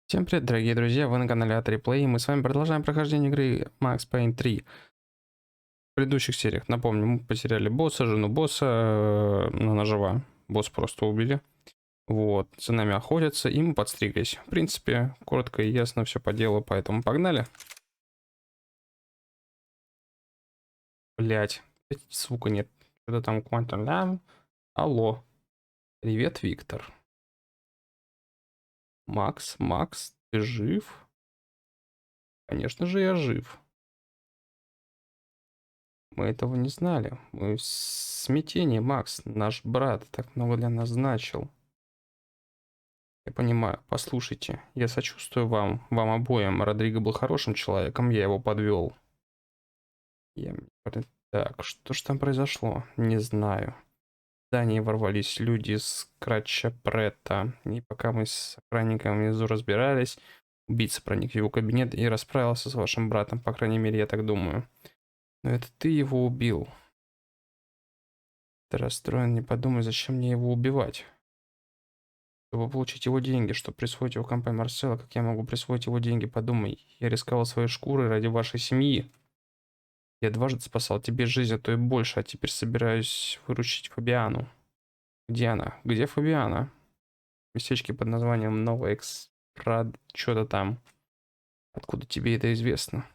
Всем привет, дорогие друзья, вы на канале Play, и мы с вами продолжаем прохождение игры Payne 3. В предыдущих сериях, напомню, мы потеряли босса, жену босса, но она жива, босс просто убили. Вот, за нами охотятся, и мы подстриглись. В принципе, коротко и ясно все по делу, поэтому погнали. Блять, звука нет. Что-то там квантом. Алло. Привет, Виктор. Макс, ты жив? Конечно же, я жив. Мы этого не знали. Мы в смятении, Макс. Наш брат так много для нас значил. Я понимаю. Послушайте, я сочувствую вам обоим. Родриго был хорошим человеком, я его подвел. Так, что ж там произошло? Не знаю. В здание ворвались люди с Претта. И пока мы с охранником внизу разбирались, убийца проник в его кабинет и расправился с вашим братом. По крайней мере, я так думаю. Но это ты его убил. Ты расстроен, не подумай, зачем мне его убивать. Чтобы получить его деньги, чтобы присвоить его компании Марсела, как я могу присвоить его деньги, подумай. Я рисковал своей шкурой ради вашей семьи. Я дважды спасал тебе жизнь, а то и больше, а теперь собираюсь выручить Фабиану. Где она? Где Фабиана? Местечки под названием Новая что-то там. Откуда тебе это известно?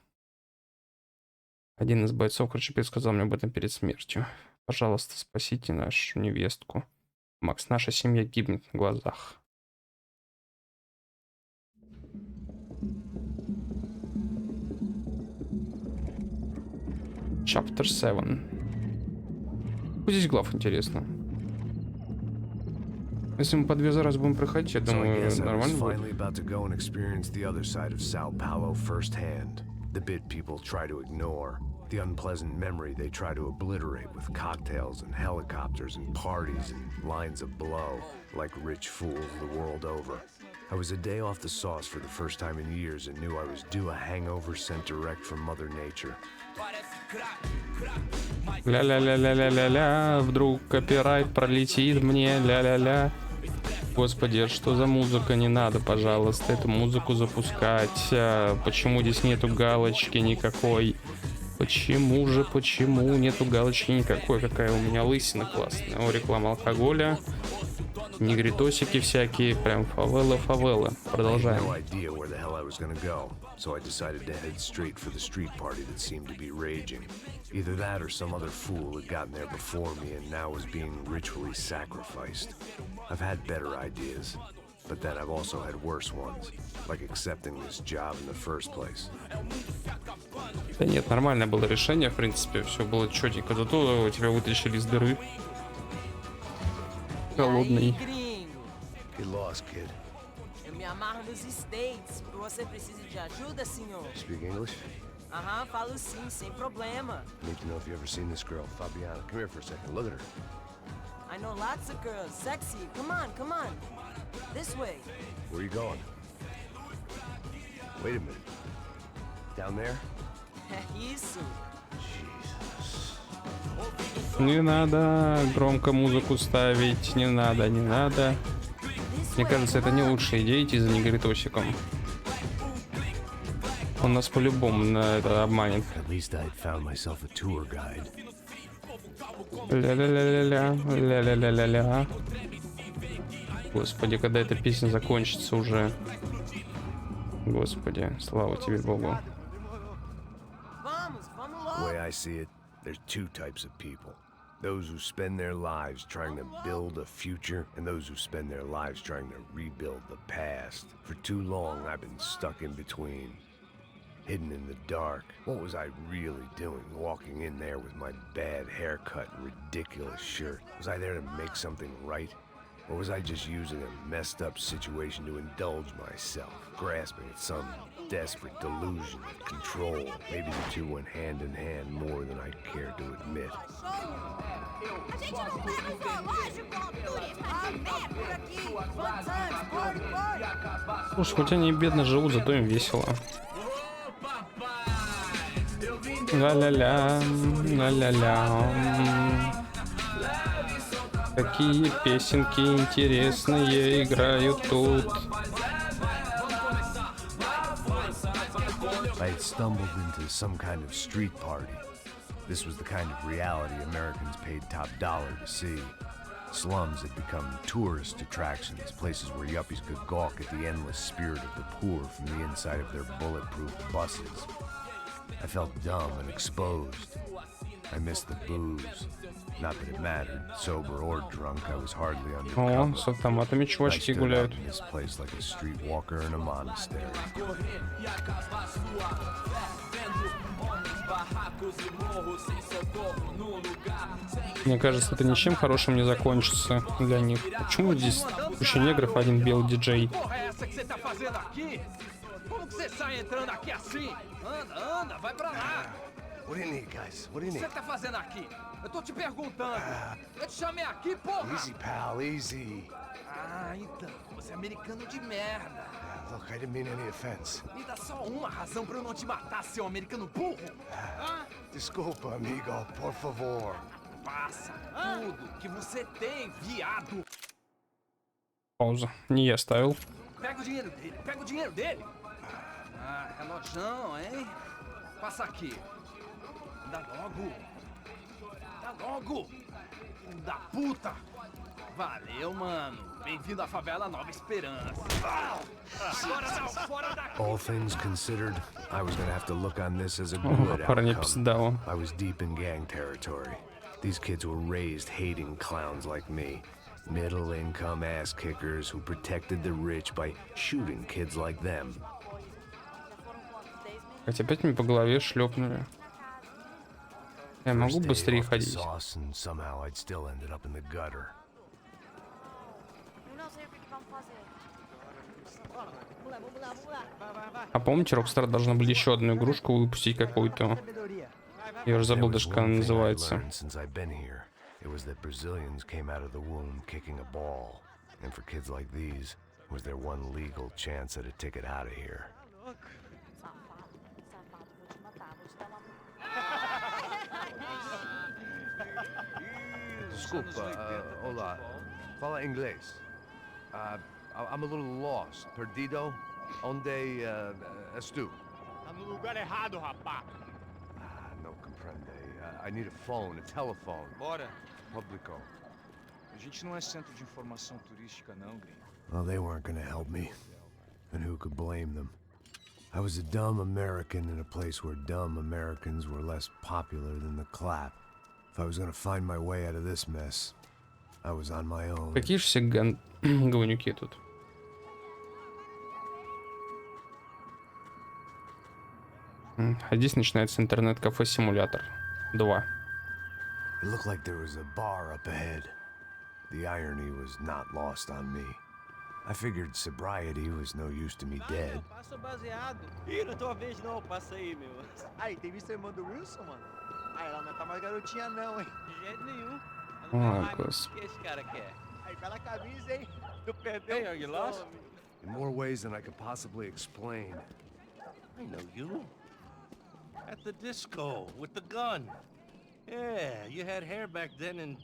Один из бойцов, короче, сказал мне об этом перед смертью. Пожалуйста, спасите нашу невестку. Макс, наша семья гибнет на глазах. Chapter 7. Здесь глав интересно. Если мы по 2 раза будем проходить, я думаю, нормально будет. The unpleasant memory they try to obliterate with cocktails and helicopters and parties and lines of blow, like rich fools the world over. I was a day off the sauce for the first time in years and knew I was due a hangover sent direct from Mother Nature. Ля-ля-ля-ля-ля-ля-ля, вдруг копирайт пролетит мне, ля-ля-ля. Господи, что за музыка? Не надо, пожалуйста, эту музыку запускать. Почему здесь нету галочки никакой? Почему нету галочки никакой? Какая у меня лысина классная. О, реклама алкоголя. Негритосики всякие. Прям фавелы. Продолжаем. Either that or some other fool had gotten there before me and now was being ritually sacrificed. I've had better ideas, but then I've also had worse ones, like accepting this job in the first place. Да нет, нормальное было решение, в принципе, все было четенько. Зато тебя вытащили из дыры. Голодный. Get lost, kid. Eu me amarro nos States. Você precisa de ajuda, senhor? Speak English? Aham, falo sim, sem problema. Need to know if you ever seen this girl, Fabiana. Come here for a second. Look at her. I know lots of girls. Sexy. Come on. This way. Where are you going? Wait a minute. Down there? Isso. Jesus. Не надо громко музыку ставить. Не надо. Мне кажется, это не лучшая идея идти за негритосиком. Он нас по-любому на это обманет. Ля-ля-ля-ля-ля. Господи, когда эта песня закончится уже. Господи, слава тебе, Богу. The way I see it, there's two types of people. Those who spend their lives trying to build a future, and those who spend their lives trying to rebuild the past. For too long, I've been stuck in between. Hidden in the dark. What was I really doing, walking in there with my bad haircut and ridiculous shirt? Was I there to make something right? Or was I just using a messed up situation to indulge myself, grasping at some desperate delusion of control? Maybe the two went hand in hand more than I'd care to admit. Слушай, хоть они бедно живут, зато им весело. Ля-ля-ля. Какие песенки интересные играют тут. I had stumbled into some kind of street party. This was the kind of reality Americans paid top dollar to see. Slums had become tourist attractions, places where yuppies could gawk at the endless spirit of the poor from the inside of their bulletproof buses. I felt dumb and exposed. I missed the booze. Not that it mattered, sober or drunk, I was hardly О, undercover. с автоматами I чувачки stood out гуляют. in this place like a streetwalker in a monastery. Мне кажется, это ничем хорошим не закончится для них. Почему здесь куча негров, один белый диджей? Porra é essa que você tá fazendo aqui? Como que você sai entrando aqui assim? Anda, anda, vai pra lá. What do you need, guys? What do you O que need? você tá fazendo aqui? Eu tô te perguntando. Eu te chamei aqui, porra. Easy, pal, easy. Ah, então. Você é americano de merda. Look, I didn't mean any offense. Me dá só uma razão pra eu não te matar, seu americano burro. Ah, Desculpa, amigo, por favor. passa tudo que você tem, viado. Пауза. Не я ставил. Pega o dinheiro dele, pega o dinheiro dele. Ah, relojão, hein? Passa aqui. Dá logo. Dá logo. Filho da puta. Valeu, mano. Bem-vindo à favela Nova Esperança. Agora não, fora daqui. All things considered, I was gonna have to look on this as a good Парня outcome. пиздало. I was deep in gang territory. These kids were raised hating clowns like me. Middle-income ass-kickers who protected the rich by shooting kids like them. Хотя опять мне по голове шлепнули. Я могу First day быстрее off the ходить. sauce, and somehow I'd still ended up in the gutter. Eu não sei o que vamos fazer. Vamos lá, vamos lá, vamos lá. А помните, Rockstar должны были еще одну игрушку выпустить какую-то. Я уже забыл There was даже, как она one thing I'd называется. learned since I've been here. It was that Brazilians came out of the womb kicking a ball. And for kids like these, it was their one legal chance at a ticket out of here. Safado, safado, vou te matar, vou te dar uma. Desculpa, olá. Fala inglês. I'm a little lost. Perdido? Onde estou? Tá no lugar errado, rapá. Não compreende. I need a phone, a telephone. Bora. Publico. A gente não é centro de informação turística, não, gringo. Well, they weren't gonna help me. And who could blame them? I was a dumb American in a place where dumb Americans were less popular than the clap. If I was gonna find my way out of this mess, I was on my own. Какие же все говнюки тут. А здесь начинается интернет-кафе симулятор 2. It looked like there was a bar up ahead. The irony was not lost on me. I figured sobriety was no use to me dead. Passa o baseado. Ih, não é tua vez não, passa aí, meu. Aí, tem visto a irmã do Wilson, mano? Aí, ela não tá mais garotinha não, hein? De jeito nenhum. Ela não Ah, tá rápido. gosto. O que esse cara quer? Aí, pela camisa, hein? Tu perdeu. Hey, are you lost? In more ways than I could possibly explain. I know you. At the disco, with the gun. Yeah, you had hair back then and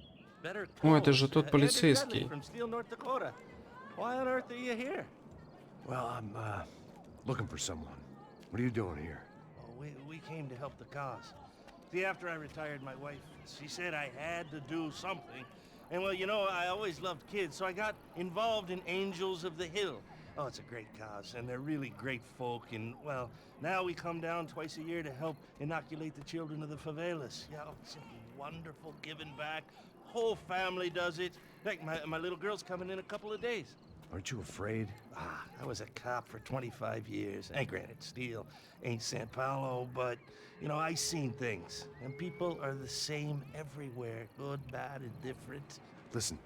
better О, это clothes. же тот Andy полицейский. Bradley from Steele, North Dakota. Why on earth are you here? Well, I'm looking for someone. What are you doing here? Oh, we came to help the cause. See, after I retired, my wife, she said I had to do something. And well, you know, I always loved kids, so I got involved in Angels of the Hill. Oh, it's a great cause, and they're really great folk, and well, now we come down twice a year to help inoculate the children of the favelas. Yeah, oh, it's simply wonderful giving back. Whole family does it. In fact, my little girl's coming in a couple of days. Aren't you afraid? I was a cop for 25 years. And granted, Steele ain't San Paulo, but, you know, I seen things. And people are the same everywhere, good, bad, and different. Listen,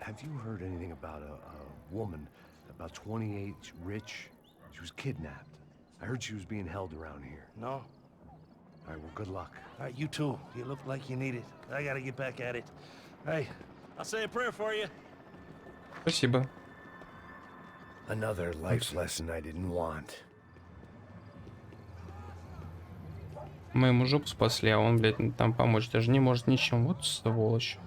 have you heard anything about a woman, about 28, rich? She was kidnapped. I heard she was being held around here. No? All right, well, good luck. All right, you too. You look like you need it. I gotta get back at it. Hey, I'll say a prayer for you. Спасибо. Another life lesson I didn't want. Мы ему жопу спасли, а он, блядь, там помочь даже не может ничем. Вот сволочь.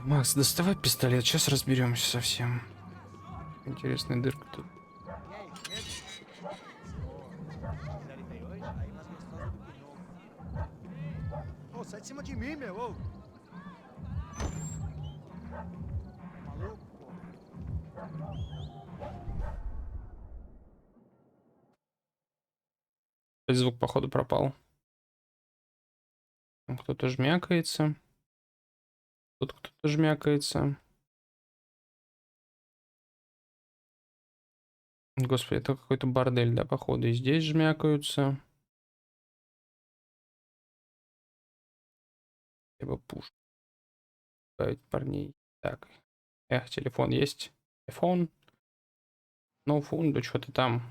Макс, доставай пистолет, сейчас разберемся совсем. Интересная дырка тут. sai de cima de mim, meu. Ô. Maluco, pô. Звук, походу, пропал. Там кто-то жмякается. Тут кто-то жмякается. Господи, это какой-то бордель, да, походу. И здесь жмякаются. Либо пуш. Ставить парней. Так. Эх, телефон есть. Телефон. No phone, да что-то там.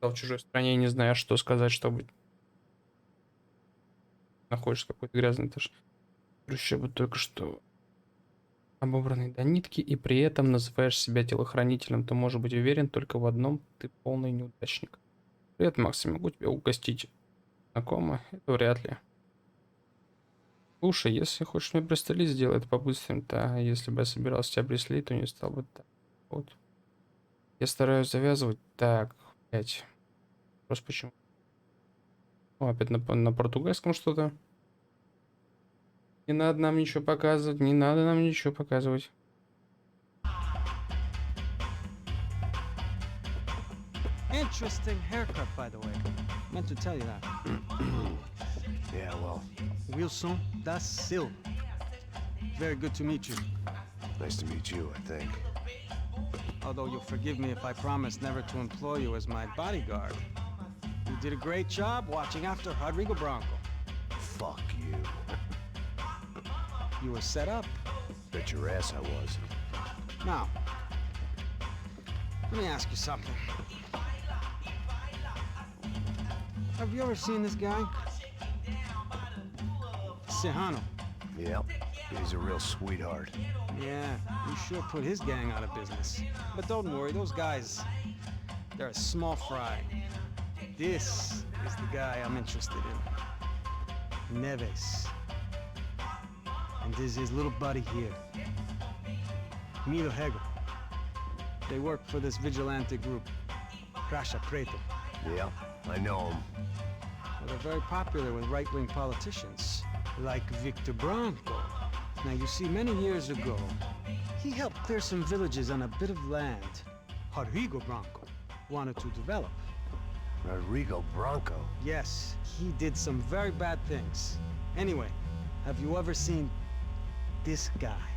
В чужой стране, не знаю, что сказать, чтобы... Находишься в какой-то грязный этаж. Трущобы только что обобранный до нитки, и при этом называешь себя телохранителем, то можешь быть уверен только в одном: ты полный неудачник. Привет, Макса, могу тебя угостить? Знакомо? Это вряд ли. Слушай, если хочешь меня пристрелить, сделай это по-быстрому. Да, если бы я собирался тебя пристрелить, то не стал бы так. Вот. Я стараюсь завязывать. Так, блять. Просто почему? О, опять на португальском что-то. Не надо нам ничего показывать, не надо нам ничего показывать. Interesting haircut, by the way. Meant to tell you that. Yeah, well, Wilson da Silva. Very good to meet you. nice to meet you, I think. Although you'll forgive me if I promise never to employ you as my bodyguard. You did a great job watching after Rodrigo Branco. Fuck you. You were set up. Bet your ass I was. Now, let me ask you something. Have you ever seen this guy? Sejano. Yep, he's a real sweetheart. Yeah, you sure put his gang out of business. But don't worry, those guys, they're a small fry. This is the guy I'm interested in. Neves. And this is his little buddy here. Milo Hegel. They work for this vigilante group, Crasha Preto. Yep, I know him. Well, they're very popular with right-wing politicians, like Victor Branco. Now, you see, many years ago, he helped clear some villages on a bit of land Rodrigo Branco wanted to develop. Rodrigo Branco? Yes, he did some very bad things. Anyway, have you ever seen this guy?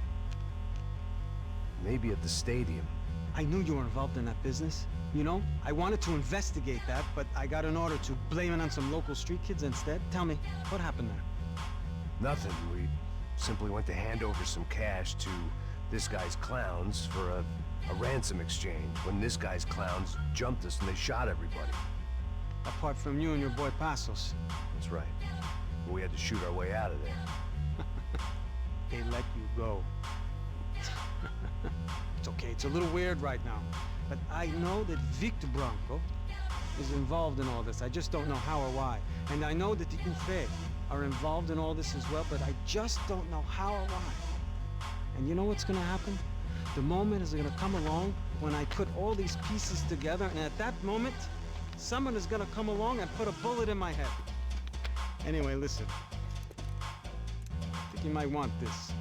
Maybe at the stadium. I knew you were involved in that business. You know, I wanted to investigate that, but I got an order to blame it on some local street kids instead. Tell me, what happened there? Nothing. We simply went to hand over some cash to this guy's clowns for a ransom exchange when this guy's clowns jumped us and they shot everybody. Apart from you and your boy Passos. That's right. We had to shoot our way out of there. They let you go. It's okay, it's a little weird right now. But I know that Victor Branco is involved in all this. I just don't know how or why. And I know that the UFE are involved in all this as well, but I just don't know how or why. And you know what's gonna happen? The moment is gonna come along when I put all these pieces together, and at that moment, someone is gonna come along and put a bullet in my head. Anyway, listen. I think you might want this.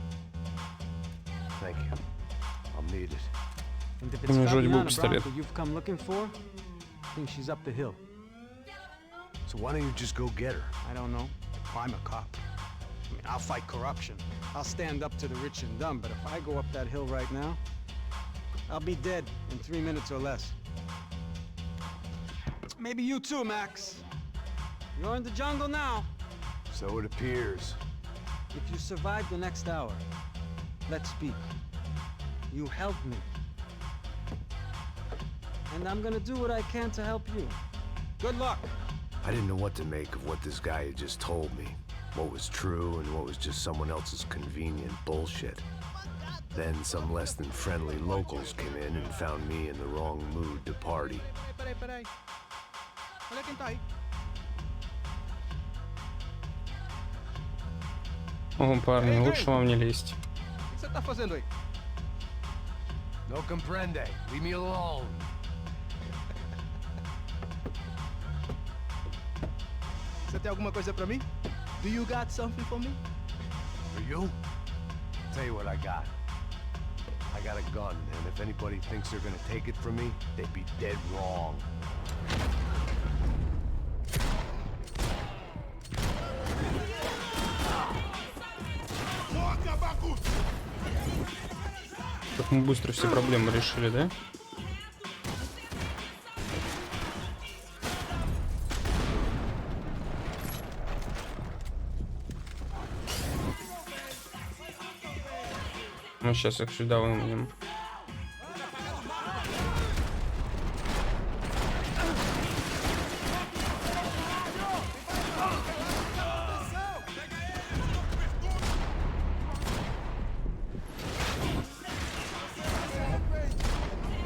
Thank you. I'll need it. And if У меня it's вроде был Fabiana пистолет. Branco you've come looking for, I think she's up the hill. So why don't you just go get her? I don't know. I'm a cop. I mean, I'll fight corruption. I'll stand up to the rich and dumb, but if I go up that hill right now, I'll be dead in 3 minutes or less. Maybe you too, Max. You're in the jungle now. So it appears. If you survive the next hour, let's speak. You helped me. And I'm gonna do what I can to help you. Good luck. I didn't know what to make of what this guy had just told me. What was true and what was just someone else's convenient bullshit. Then some less than friendly locals came in and found me in the wrong mood to party. Peraí. Olha quem tá aí. О, парни, лучше вам не лезть. O que você tá fazendo aí? No comprende. Leave me alone. Você tem alguma coisa pra mim? Do you got something for me? For you? Tell you what I got. I got a gun, and if anybody thinks they're gonna take it from me, they'd be dead wrong. Как мы быстро все проблемы решили, да? Ну, сейчас их сюда выманим.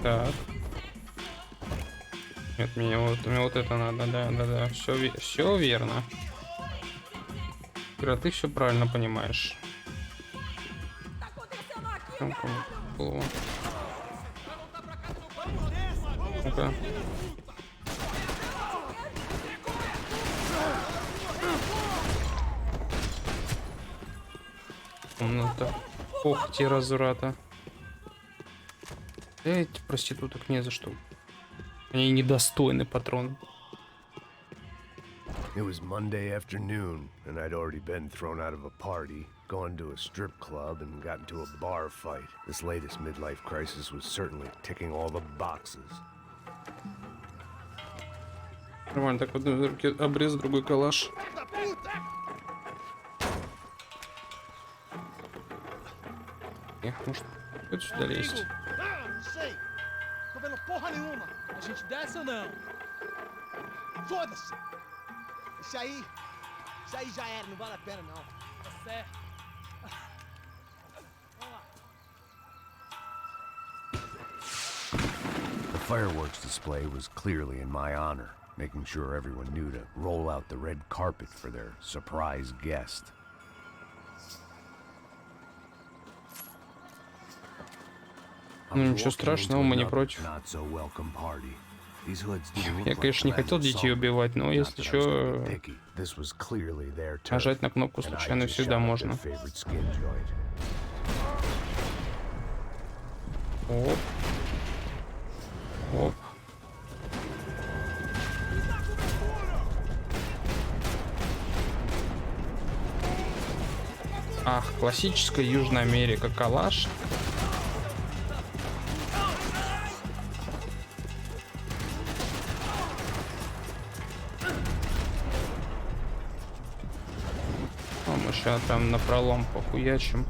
Так. Нет, мне вот это надо, да. Все верно. Ира, ты все правильно понимаешь. Ну-ка. Комната. Когти разврата. Эти проституток не за что. Они недостойны, патрон. It was Monday afternoon, and I'd already been thrown out of a party, gone to a strip club, and got into a bar fight. This latest midlife crisis was certainly ticking all the boxes. Нормально, так в одной руке обрез, другой калаш. Может, вот сюда лезть? Tô vendo porra nenhuma. A gente desce ou não? Foda-se! Isso aí já era, não vale a pena não. Tá certo. The fireworks display was clearly in my honor, making sure everyone knew to roll out the red carpet for their surprise guest. Ну ничего страшного, мы не против. Я, конечно, не хотел детей убивать, но если что, нажать на кнопку случайно всегда можно. Оп. Оп. Ах, классическая Южная Америка, калаш. Мы сейчас прям напролом похуячим.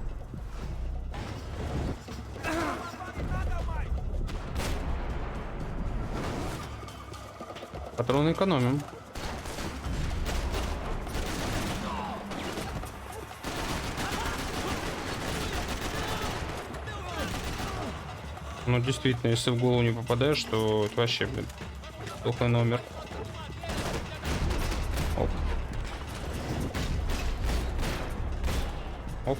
Патроны экономим. Ну действительно, если в голову не попадаешь, то это вообще, блин, плохой номер. Оп. Оп.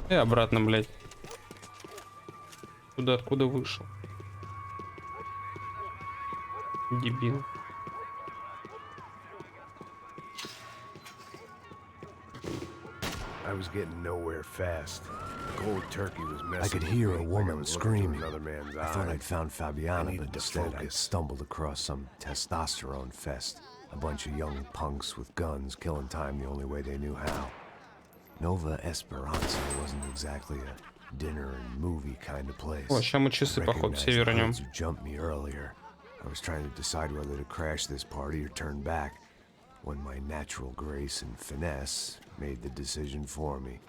И обратно, блядь. Туда, откуда вышел. Дебил. I was getting nowhere fast. The cold turkey was messing. I could hear a woman screaming. I thought I'd found Fabiana, but instead I stumbled across some testosterone fest. A bunch of young punks with guns killing time the only way they knew how. Nova Esperanza wasn't exactly a dinner and movie kind of place. О, сейчас мы часы, походу, все вернем. Jumped me earlier. I was trying to decide whether to crash this party or turn back, when my natural grace and finesse made the decision for me.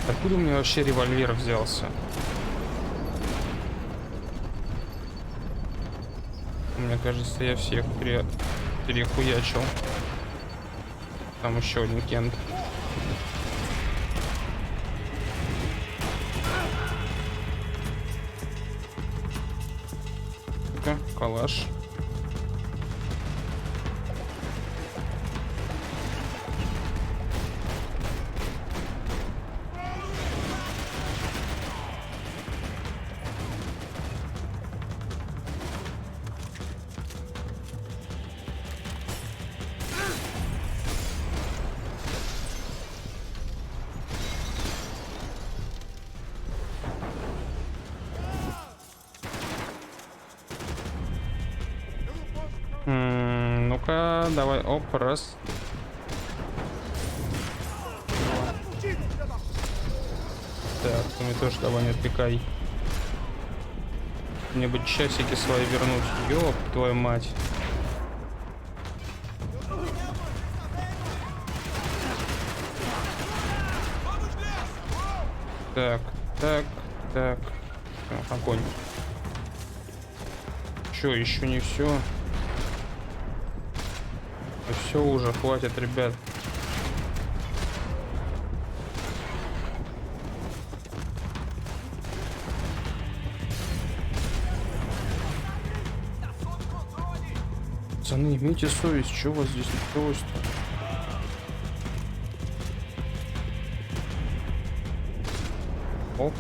Откуда у меня вообще револьвер взялся? Мне кажется, я всех перехуячил. Там еще один Кент. Калаш. Тихо, давай, оп, раз. Так, ты мне тоже давай не отвлекай. Мне бы часики свои вернуть. Ёб твою мать. Так, так, так. Огонь. Чё, еще не все? Все уже, хватит, ребят. Пацаны, имейте совесть, что у вас здесь началось-то? Оп.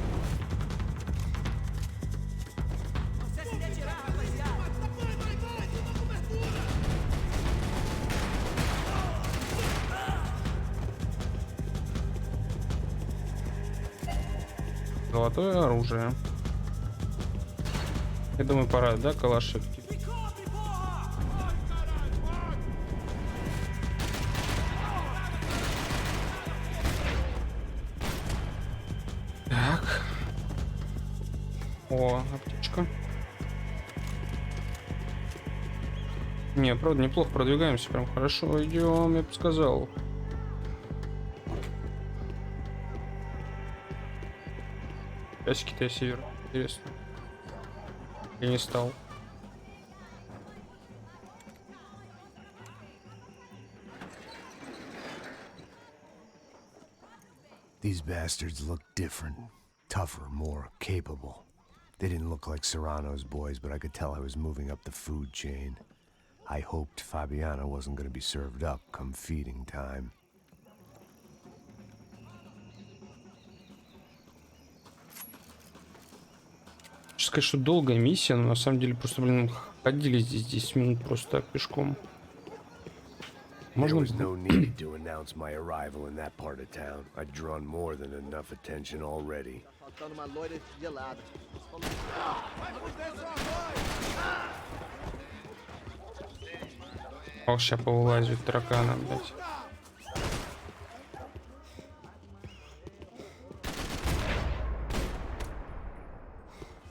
Золотое оружие. Я думаю, пора, да, калашик? Так. О, аптечка. Не, правда, неплохо продвигаемся, прям хорошо идем, я бы сказал. Часики-то я север, интересно. Я не стал. These bastards look different, tougher, more capable. They didn't look like Serrano's boys, but I could tell I was moving up the food chain. I hoped Fabiana wasn't going to be served up come feeding time. Хочу сказать, что долгая миссия, но на самом деле просто, блин, ходили здесь 10 минут просто так пешком. There Можно... was no need to announce my arrival in that part of town. I'd drawn more than enough attention already. Faltando uma loira gelada. Ох, сейчас повылазит таракана, блядь.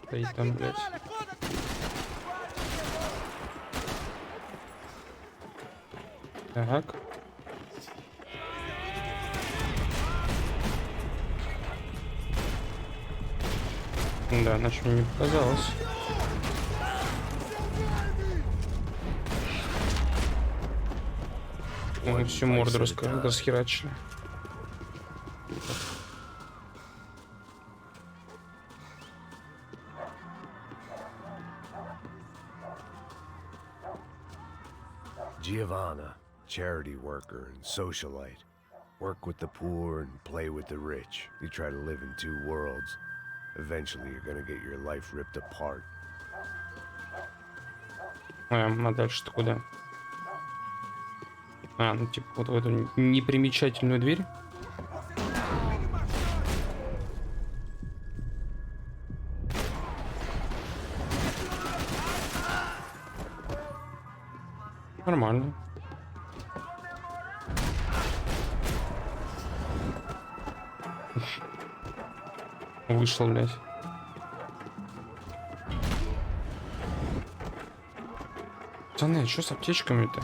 Стоит там, блядь. Так. Да, иначе мне не показалось. Мы всю морду расхерачили. Giovanna, charity worker and socialite. Work with the poor and play with the rich. You try to live in two worlds. Eventually you're gonna get your life ripped apart. А дальше-то куда? А, ну типа вот в эту непримечательную дверь. Нормально. Вышел, блядь. Пацаны, что с аптечками-то?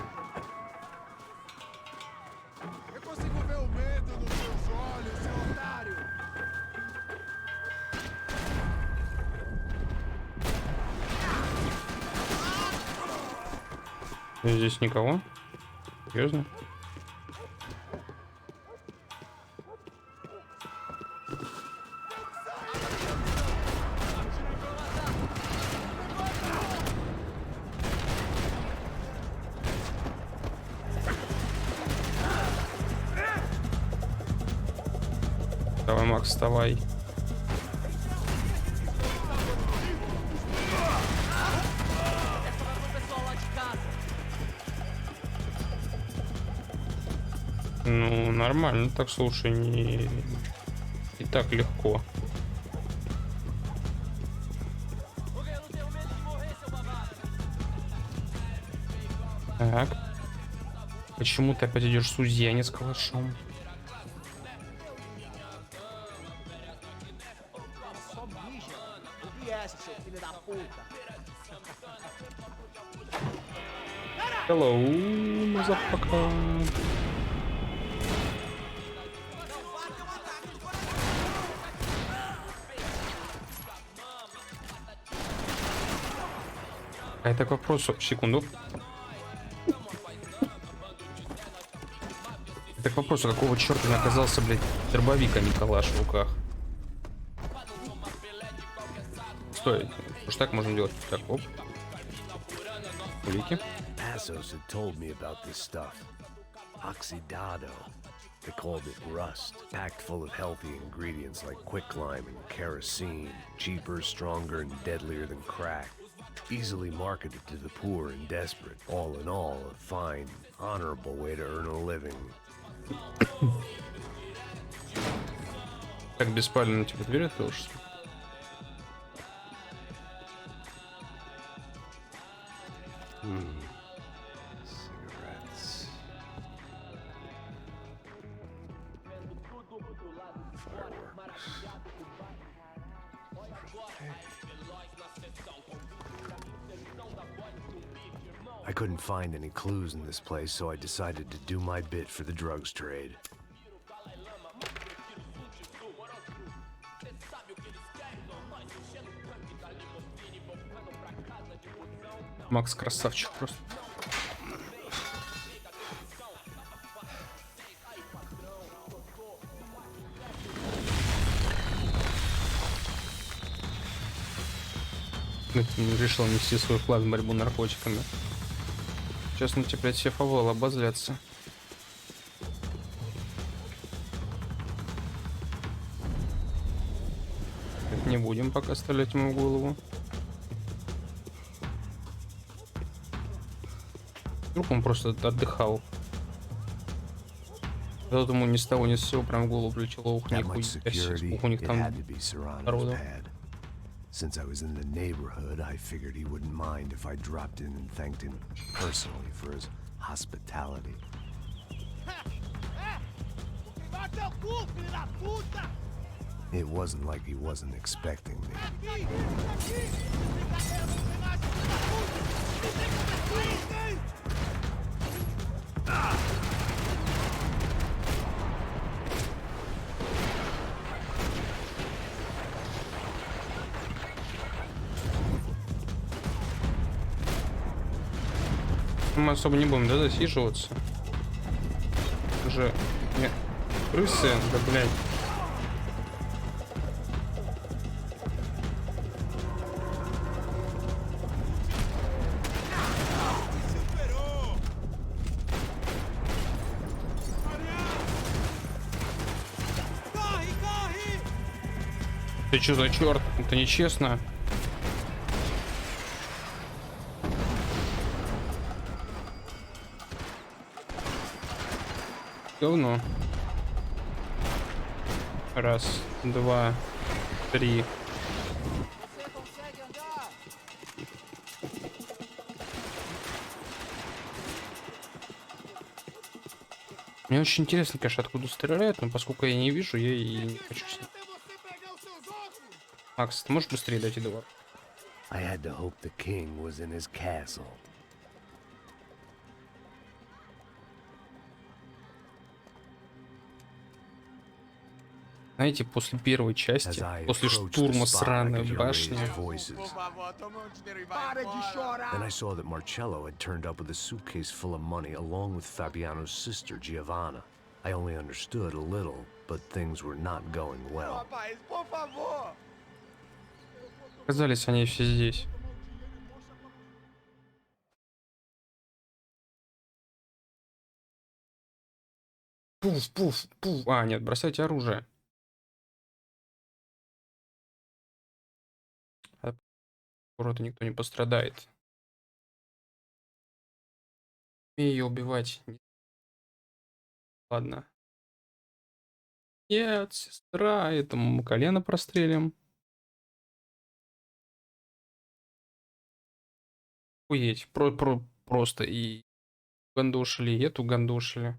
Здесь никого? Серьезно? Давай, Макс, вставай. Ну, нормально, так, слушай, не так легко. Так. Почему ты опять идешь судья, а не с калашом? Só mija. Ouvi essa, seu filho da puta. Hello, motherfucker. А это к вопросу. Секунду. Это к вопросу, какого черта оказался, блядь, дробовик, а не калаш в руках. Стой, уж так можно делать. Так, оп. Улики. Passos had told me about this stuff. Oxidado. They called it rust, packed full of healthy ingredients like quicklime and kerosene, cheaper, stronger, and deadlier than crack. Easily marketed to the poor and desperate. All in all, a fine, honorable way to earn a living. Так беспалевно тебе дверь откроешь? Cigarettes. I couldn't find any clues in this place, so I decided to do my bit for the drugs trade. Макс красавчик просто. Решил нести свой вклад в борьбу с наркотиками. Сейчас на тебя, блядь, все фаволы обозлятся. Так, не будем пока стрелять ему в голову. Вдруг он просто отдыхал. Я думаю, ни с того ни с сего прям в голову прилетело. Ух, That much security, у них it там had to be Serrano's народу. pad. Since I was in the neighborhood, I figured he wouldn't mind if I dropped in and thanked him personally for his hospitality. Vai teu cu, filho da puta! It wasn't like he wasn't expecting me. Aqui! Aqui! Brincadeira, não tem mais, filho da puta! Não tem como é que Мы особо не будем, да, засиживаться. Уже не... крысы, да, блядь. Ты чё за черт? Это нечестно. Говно. Раз, два, три. você consegue andar? Мне очень интересно, конечно, откуда стреляют, но поскольку я не вижу, я и не хочу с ним. Até você pegar os seus óculos! Макс, ты можешь быстрее дойти до ворот? I had to hope the king was in his castle. Знаете, после первой части, As I после approached the штурма spot, I сраной could hear башни, raised voices. Para de chorar! Then I saw that Marcello had turned up with a suitcase full of money along with Fabiano's sister, Giovanna. I only understood a little, but things were not going well. Rapaz, por favor! оказались они все здесь. Пуф, пуф, пуф. А, нет, бросайте оружие. От вроде никто не пострадает. Ее убивать. Ладно. Нет, сестра, этому мы колено прострелим. Охуеть, просто и гандошили, и эту гандошили.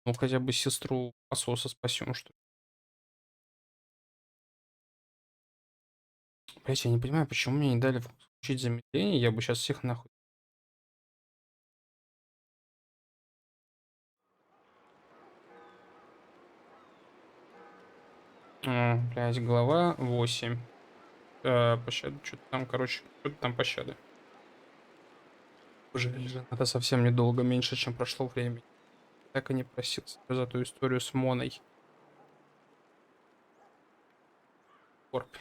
Ну, хотя бы сестру пососа спасем, что ли. Блять, я не понимаю, почему мне не дали включить замедление, я бы сейчас всех нахуй. Блять, глава 8. Пощады, что-то там, короче, что-то там пощады. Жаль же, это совсем недолго, меньше, чем прошло времени. Так и не просил себя за ту историю с Моной. Скорбь.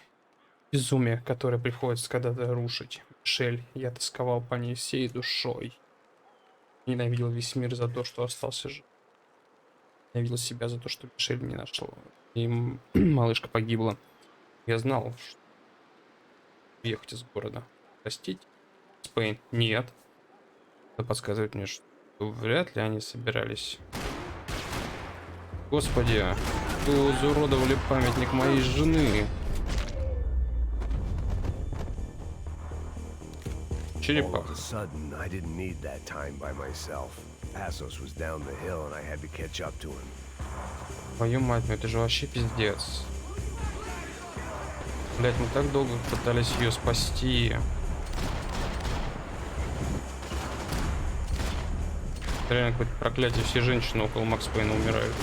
Безумие, которое приходится когда-то рушить. Мишель, я тосковал по ней всей душой. Ненавидел весь мир за то, что остался жив. Ненавидел себя за то, что Мишель не нашел. И малышка погибла. Я знал, что уехать из города. Простить? Пейн? Нет. Это подсказывает мне, что вряд ли они собирались. Господи, вы изуродовали памятник моей жены. All of a sudden, I didn't need that time by myself. Passos was down the hill, and I had to catch up to him. Твою мать, ну это же вообще пиздец. Блять, мы так долго пытались ее спасти. Это реально какое-то проклятие, все женщины около Макс Пейна умирают.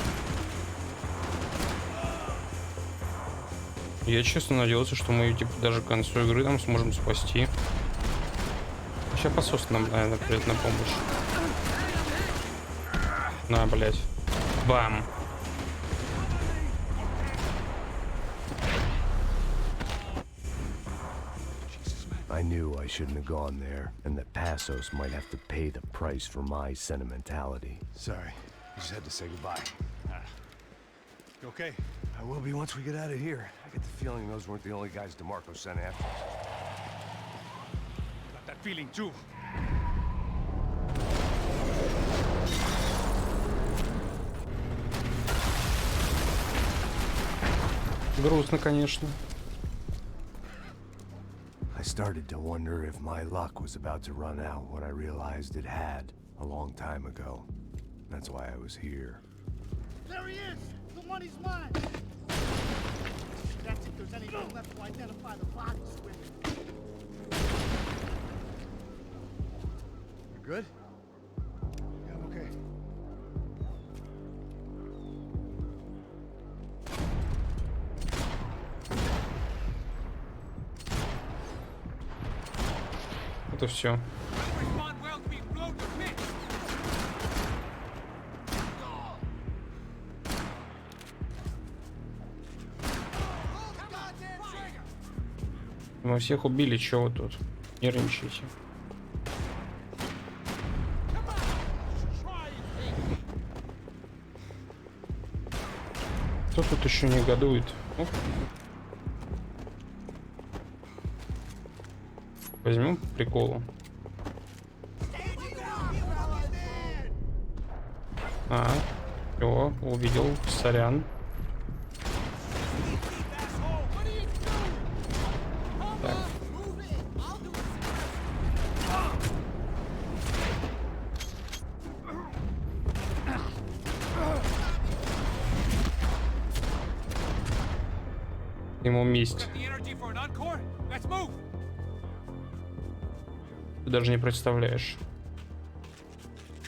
Я честно надеялся, что мы ее типа даже к концу игры там сможем спасти. Сейчас посос нам, наверное, придет на помощь. На, блять. Бам. I knew I shouldn't have gone there, and that Passos might have to pay the price for my sentimentality. Sorry, I just had to say goodbye. You okay? I will be once we get out of here. I get the feeling those weren't the only guys DeMarco sent after us. Got that feeling too. Грустно, конечно. I started to wonder if my luck was about to run out when I realized it had a long time ago. That's why I was here. There he is! The money's mine! That's if there's anything left to identify the bodies with. You good? Yeah, I'm okay. Это все. Мы всех убили, чего вы тут нервничаете? Кто тут еще негодует? Оп. Возьмем по приколу. Все, увидел, сорян. Так. Ему месть. Ты даже не представляешь.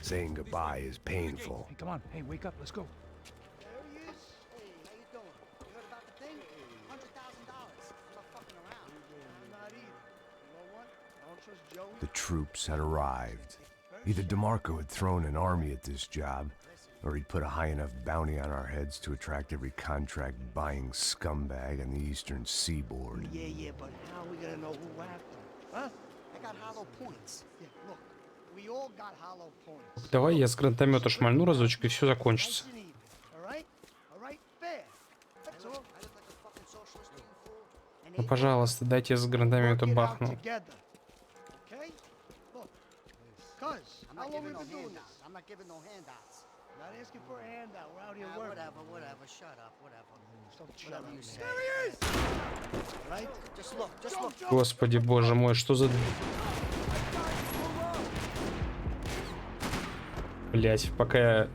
Saying goodbye is painful. Hey, come on. Hey, wake up. Let's go. There he is. Hey, how you doing? You heard about the thing? $100,000. I'm not fucking around. I'm not either. You know what? I don't trust Joey. The troops had arrived. Either DeMarco had thrown an army at this job, or he'd put a high enough bounty on our heads to attract every contract-buying scumbag on the eastern seaboard. Yeah, but how are we gonna know who after? Huh? I got hollow points. Yeah, look. We all got hollow points. Давай я с гранатомета шмальну разочек и все закончится. Ну, пожалуйста, дайте я с гранатомета бахну. Господи, боже мой, что за... Блять, пока я...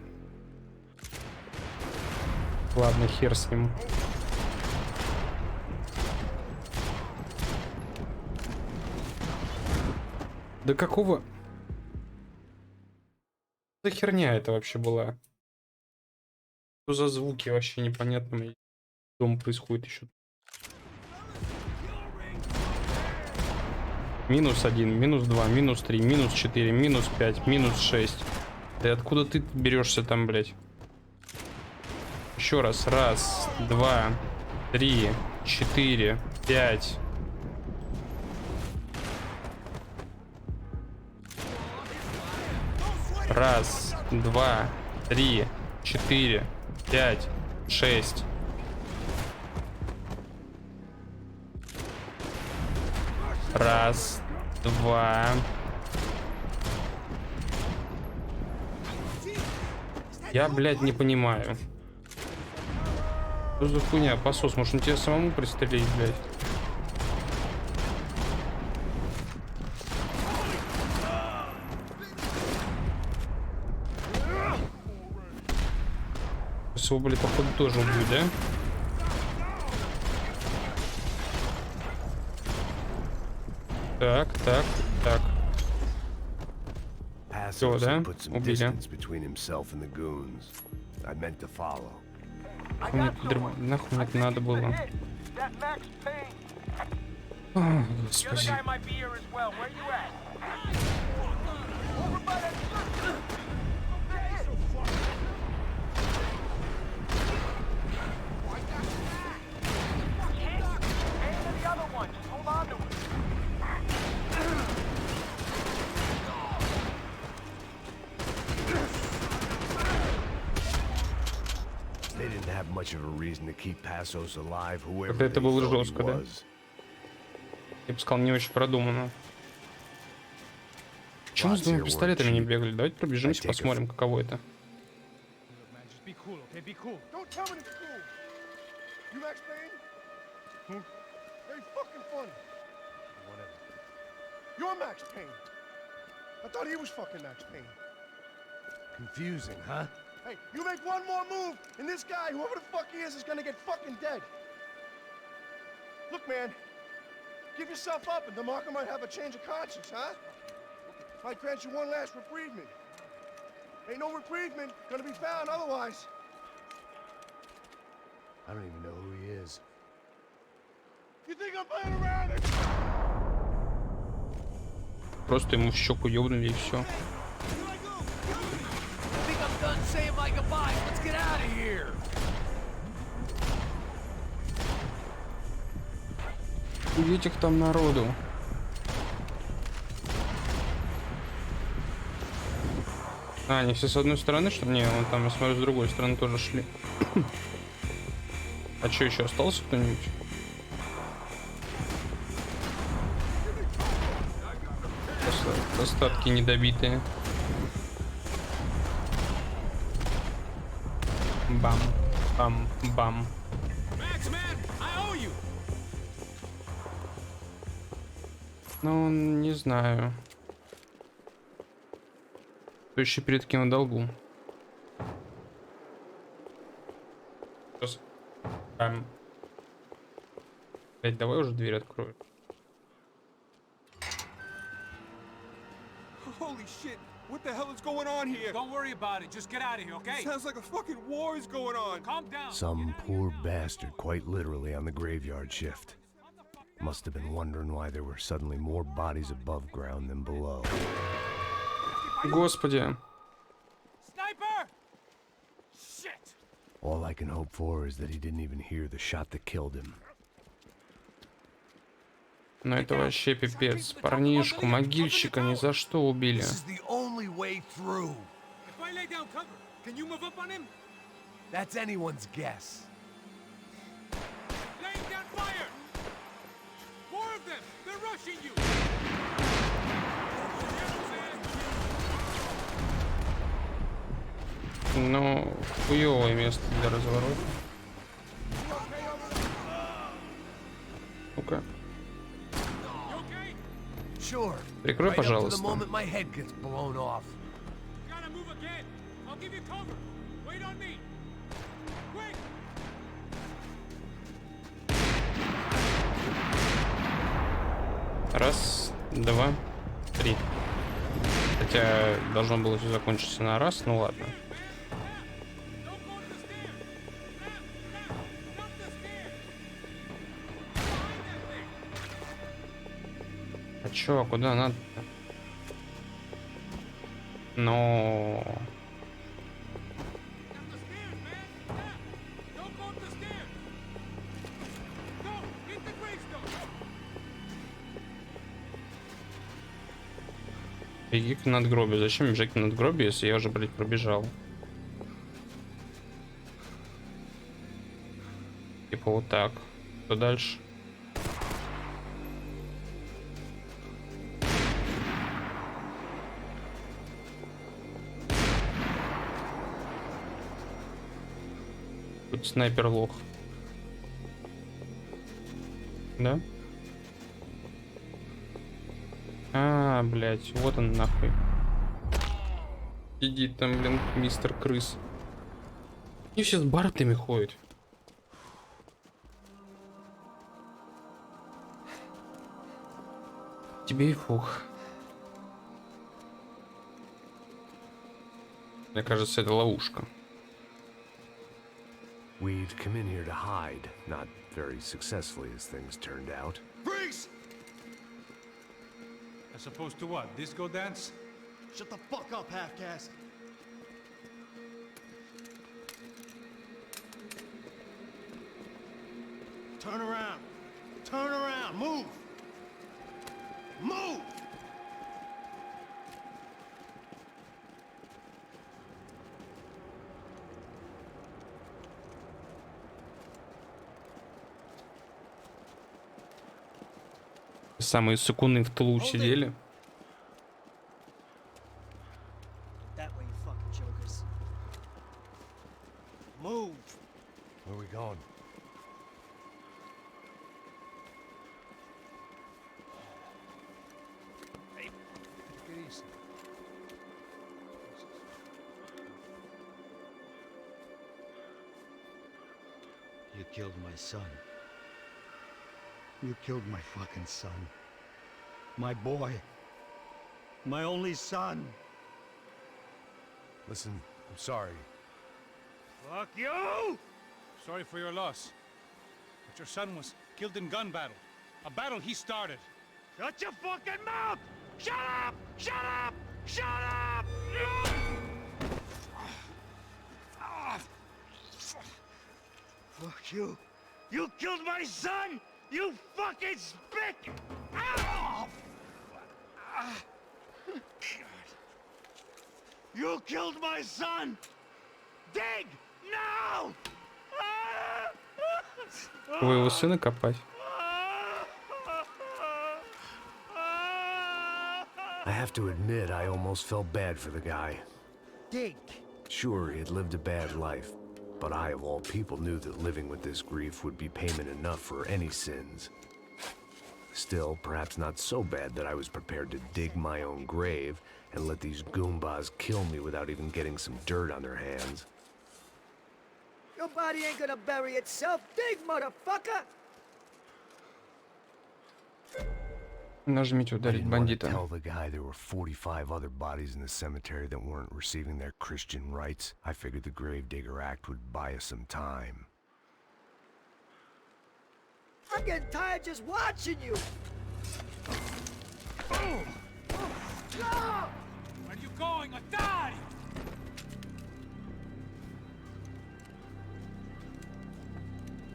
Ладно, хер с ним. Да какого... За херня это вообще была? Что за звуки вообще непонятно? Дом происходит еще. -1, -2, -3, -4, -5, -6. Ты откуда ты берешься там, блядь? Еще раз. 1, 2, 3, 4, 5. Раз, 2, 3, 4, 5, 6. Раз, 2. Я, блядь, не понимаю. Что за хуйня? Посос, может он тебя самому пристрелить, блядь? Его, блядь, походу тоже убьют, да? Так, так, так. Все, да? Убили. Нахуй мне это надо было? О, господи. Как-то это было жестко, да? Я бы сказал, не очень продумано. Почему с двумя пистолетами не бегали? Давайте пробежимся, посмотрим, каково это. You're Max Payne. I thought he was fucking Max Payne. Confusing, huh? Hey, you make one more move, and this guy, whoever the fuck he is gonna get fucking dead. Look, man, give yourself up, and DeMarco might have a change of conscience, huh? Might grant you one last reprievement. Ain't no reprievement gonna be found otherwise. I don't even know who he is. You think I'm playing around? Просто ему в щеку ёбнули и все. Увидеть их там народу. А, они все с одной стороны, что ли? Не, вон там, я смотрю, с другой стороны тоже шли. А что, еще остался кто-нибудь? Остатки недобитые. Бам, бам, бам. Ну, не знаю. Кто еще перед кем в долгу? Сейчас. Блять, давай уже дверь открою. Holy shit! What the hell is going on here? Don't worry about it. Just get out of here, okay? Sounds like a fucking war is going on. Calm down. Some poor bastard, quite literally, on the graveyard shift. Must have been wondering why there were suddenly more bodies above ground than below. Господи. Sniper! Shit! All I can hope for is that he didn't even hear the shot that killed him. Ну это вообще пипец. Парнишку, могильщика ни за что убили. That's anyone's guess. Ну, хуёвое место для разворота. Ну-ка. Прикрой, пожалуйста. Раз, два, три. Хотя должно было все закончиться на раз, ну ладно. А чё, куда надо-то? Но... Беги к надгробию. Зачем бежать к надгробию, если я уже, блядь, пробежал? Типа вот так. Что дальше? Тут снайпер лох. Да? А, блять, вот он нахуй. Сидит там, блин, мистер крыс. И все с бартами ходят. Тебе и фух. Мне кажется, это ловушка. We'd come in here to hide, not very successfully as things turned out. Freeze! As opposed to what? Disco dance? Shut the fuck up, half-caste. Turn around. Turn around. Move. Move! Самые сыкуны в тылу сидели. That way, you fucking jokers. Move! Where are we going? Take it easy. You killed my son. You killed my fucking son. My boy. My only son. Listen, I'm sorry. Fuck you! Sorry for your loss. But your son was killed in gun battle. A battle he started. Shut your fucking mouth! Shut up! Shut up! Shut up! Fuck you! You killed my son! You fucking spick! Ow! You killed my son! Dig! Now! Твоего сына копать. I have to admit, I almost felt bad for the guy. Dig. Sure, he had lived a bad life, but I, of all people, knew that living with this grief would be payment enough for any sins. Still, perhaps not so bad that I was prepared to dig my own grave and let these goombas kill me without even getting some dirt on their hands. Your body ain't gonna bury itself. Dig, motherfucker! Нажмите I ударить didn't want to бандита. tell the guy there were 45 other bodies in the cemetery that weren't receiving their Christian rites. I figured the Gravedigger Act would buy us some time. I'm getting tired just watching you. Where are you going? I die!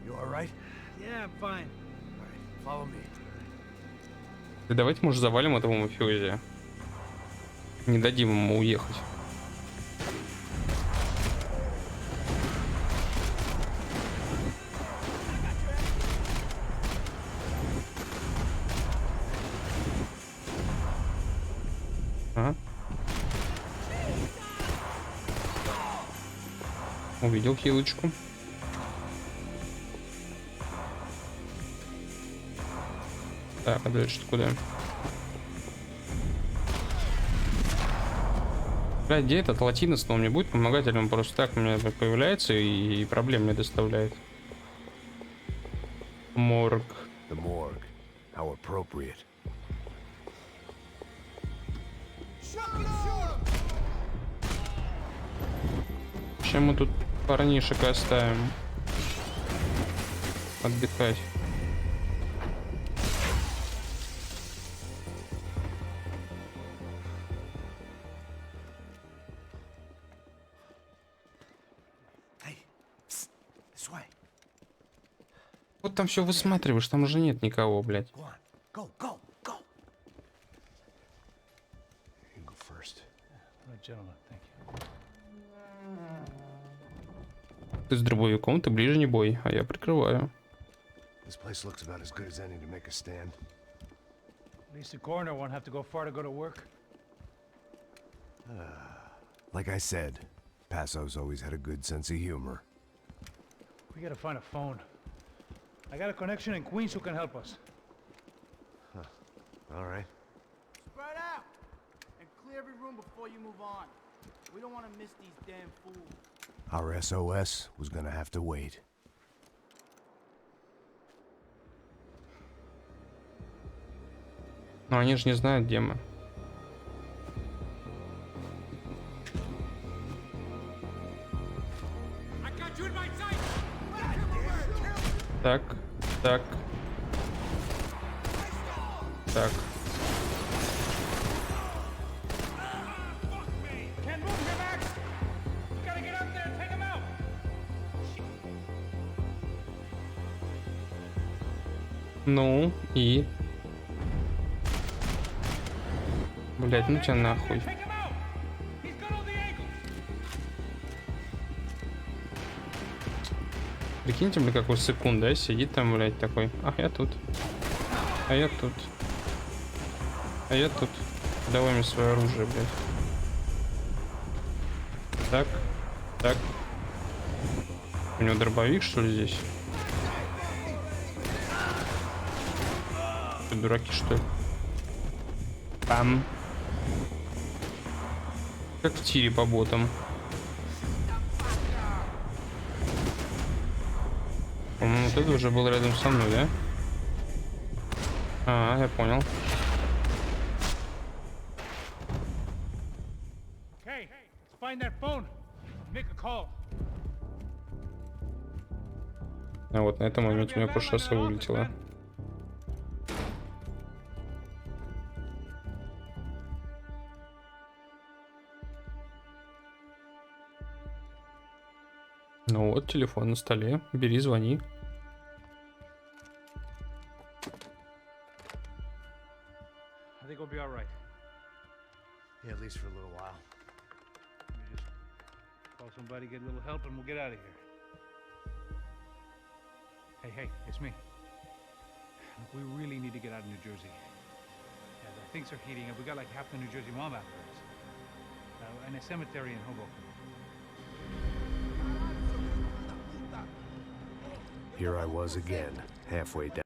You all right? Yeah, I'm fine. All right, follow me. Да давайте, может, завалим этого мафиози. Не дадим ему уехать. А? Увидел хилочку. Так, а дальше куда? Бля, где этот латинос, но он мне будет помогать, или он просто так у меня появляется и проблем мне доставляет? Морг. The morgue. How appropriate. Чем мы тут парнишек оставим? Отдыхать. Вот там все высматриваешь, там уже нет никого, блядь. Go, go, go. You go first. Ты с дробовиком, ты ближний бой, а я прикрываю. This place looks about as good as any to make a stand. At least the coroner won't have to go far to go to work. Like I said, Passo's always had a good sense of humor. We gotta find a phone. I got a connection in Queens who can help us. All right. Spread out and clear every room before you move on. We don't want to miss these damn fools. Our SOS was gonna have to wait. Но они же не знают, где мы. Так, так. Так. Ну и... Блять, ну тебя нахуй. Прикиньте, блядь, какой секунд, да, сидит там, блядь, такой. А я тут. А я тут. А я тут. Давай мне свое оружие, блядь. Так. Так. У него дробовик, что ли, здесь? Вы дураки, что ли? Пам. Как в тире по ботам. По-моему, вот это уже был рядом со мной, да? А, я понял. А вот на этом моменте у меня просто шоссе вылетело. Ну вот, телефон на столе. Бери, звони. I think we'll be all right. Yeah, at least for a little while. Let me just call somebody, get a little help, and we'll get out of here. Hey, it's me. Look, we really need to get out of New Jersey. Yeah, things are heating up. We got like half the New Jersey mob after us. And a cemetery in Hoboken. Here I was again, halfway down.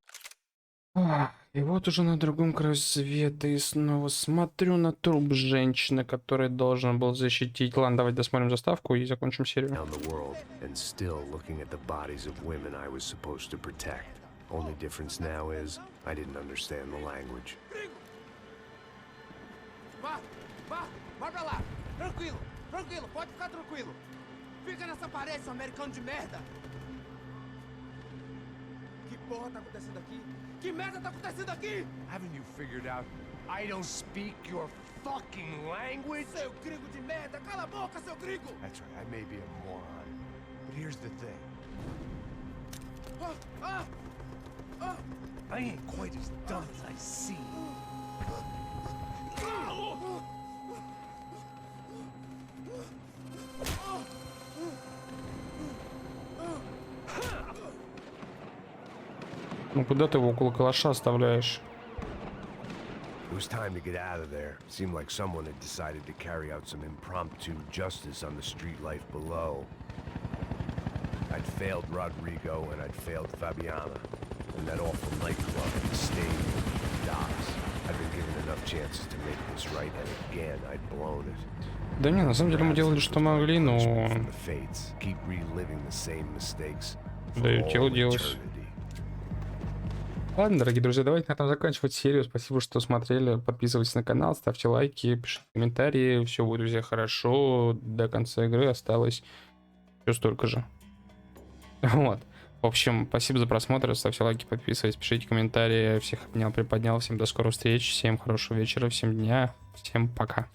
И вот уже на другом краю света и снова смотрю на труп женщины, который должен был защитить. Ладно, давайте досмотрим заставку и закончим серию. Down the world and still looking at the bodies of women I was supposed to protect. Only difference now is I didn't understand the language. Vá pra lá. Tranquilo, pode ficar tranquilo. Fica nessa parede, seu americano de merda. Que porra tá acontecendo aqui? Que merda tá acontecendo aqui? Haven't you figured out I don't speak your fucking language? Seu gringo de merda, cala a boca, seu gringo! That's right, I may be a moron, but here's the thing. I ain't quite as dumb as I seem. Ну куда ты его около калаша оставляешь? It was time to get out of there. It seemed like someone had decided to carry out some impromptu justice on the street life below. I'd failed Rodrigo and I'd failed Fabiana. And that awful nightclub and stayed docks. I'd been given enough chances to make this right, and again, I'd blown it. Да не, на самом деле мы делали, что могли, но... Да и дело делалось. Ладно, дорогие друзья, давайте на этом заканчивать серию. Спасибо, что смотрели. Подписывайтесь на канал, ставьте лайки, пишите комментарии. Все будет, друзья, хорошо. До конца игры осталось все столько же. Вот. В общем, спасибо за просмотр. Ставьте лайки, подписывайтесь, пишите комментарии. Всех обнял, приподнял. Всем до скорых встреч. Всем хорошего вечера, всем дня. Всем пока.